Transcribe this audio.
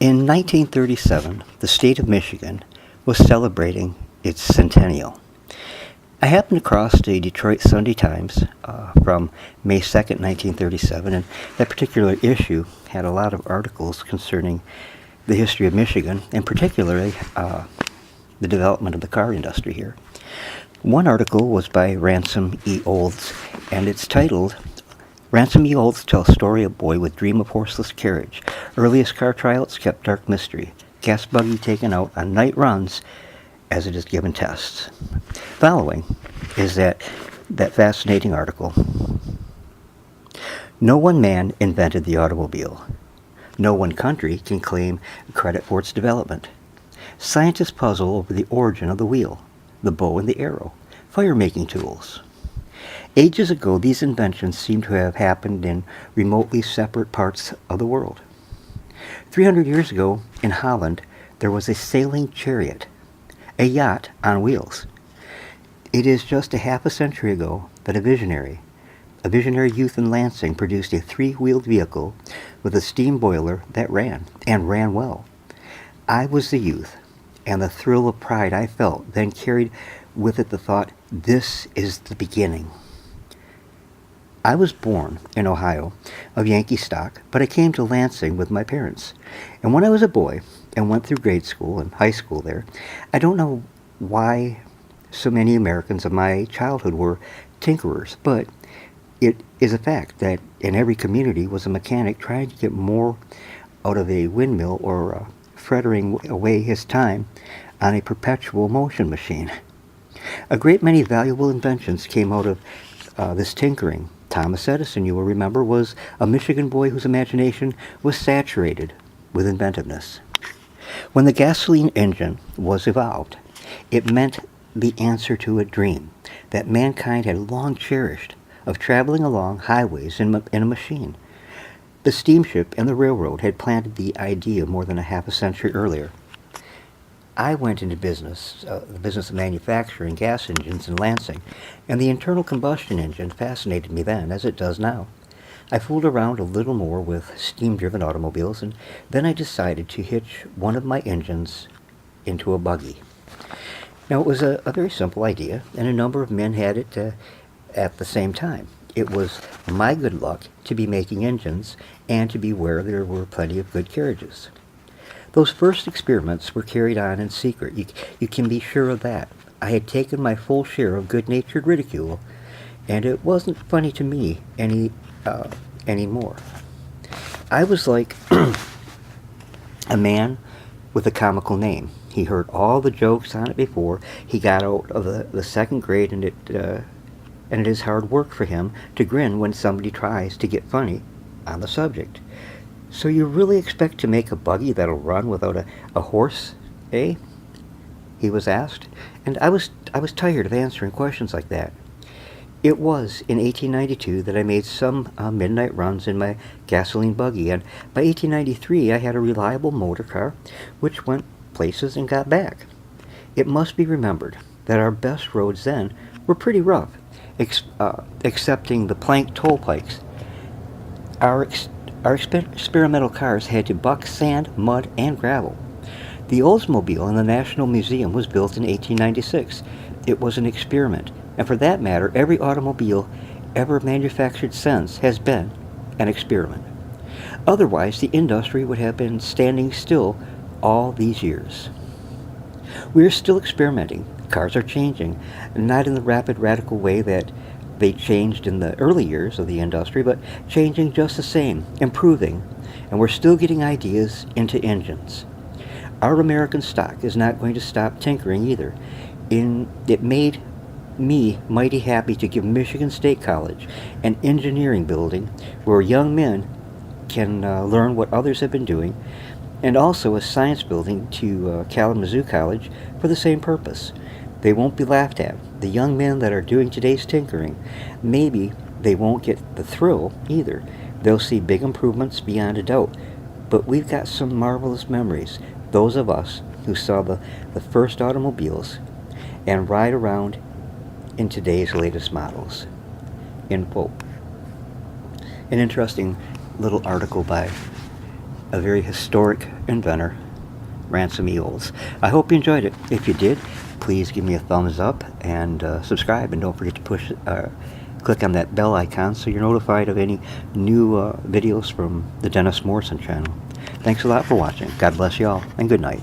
In 1937, the state of Michigan was celebrating its centennial. I happened across the Detroit Sunday Times from May 2nd, 1937, and that particular issue had a lot of articles concerning the history of Michigan, and particularly the development of the car industry here. One article was by Ransom E. Olds, and it's titled, Ransom E. Olds tells story of boy with dream of horseless carriage. Earliest car tryouts kept dark mystery. Gas buggy taken out on night runs as it is given tests. Following is that fascinating article. No one man invented the automobile. No one country can claim credit for its development. Scientists puzzle over the origin of the wheel, the bow and the arrow, fire-making tools. Ages ago, these inventions seem to have happened in remotely separate parts of the world. 300 years ago, in Holland, there was a sailing chariot, a yacht on wheels. It is just a half a century ago that a visionary youth in Lansing produced a three-wheeled vehicle with a steam boiler that ran, and ran well. I was the youth, and the thrill of pride I felt then carried with it the thought, this is the beginning. I was born in Ohio of Yankee stock, but I came to Lansing with my parents. And when I was a boy and went through grade school and high school there, I don't know why so many Americans of my childhood were tinkerers, but it is a fact that in every community was a mechanic trying to get more out of a windmill or frittering away his time on a perpetual motion machine. A great many valuable inventions came out of this tinkering. Thomas Edison, you will remember, was a Michigan boy whose imagination was saturated with inventiveness. When the gasoline engine was evolved, it meant the answer to a dream that mankind had long cherished of traveling along highways in a machine. The steamship and the railroad had planted the idea more than a half a century earlier. I went into business, the business of manufacturing gas engines in Lansing, and the internal combustion engine fascinated me then, as it does now. I fooled around a little more with steam-driven automobiles, and then I decided to hitch one of my engines into a buggy. Now, it was a very simple idea, and a number of men had it at the same time. It was my good luck to be making engines and to be where there were plenty of good carriages. Those first experiments were carried on in secret. You can be sure of that. I had taken my full share of good-natured ridicule, and it wasn't funny to me anymore. I was like a man with a comical name. He heard all the jokes on it before he got out of the second grade, and it is hard work for him to grin when somebody tries to get funny on the subject. So you really expect to make a buggy that'll run without a horse, eh? He was asked, and I was tired of answering questions like that. It was in 1892 that I made some midnight runs in my gasoline buggy, and by 1893 I had a reliable motor car which went places and got back. It must be remembered that our best roads then were pretty rough, excepting the plank toll pikes. Our experimental cars had to buck sand, mud, and gravel. The Oldsmobile in the National Museum was built in 1896. It was an experiment, and for that matter, every automobile ever manufactured since has been an experiment. Otherwise, the industry would have been standing still all these years. We are still experimenting. Cars are changing, not in the rapid, radical way that they changed in the early years of the industry, but changing just the same, improving, and we're still getting ideas into engines. Our American stock is not going to stop tinkering either. It made me mighty happy to give Michigan State College an engineering building where young men can learn what others have been doing, and also a science building to Kalamazoo College for the same purpose. They won't be laughed at. The young men that are doing today's tinkering, maybe they won't get the thrill either. They'll see big improvements beyond a doubt. But we've got some marvelous memories, those of us who saw the first automobiles and ride around in today's latest models. End quote. An interesting little article by a very historic inventor, Ransom Eels. I hope you enjoyed it. If you did, please give me a thumbs up and subscribe, and don't forget to click on that bell icon so you're notified of any new videos from the Dennis Morrison channel. Thanks a lot for watching. God bless you all, and good night.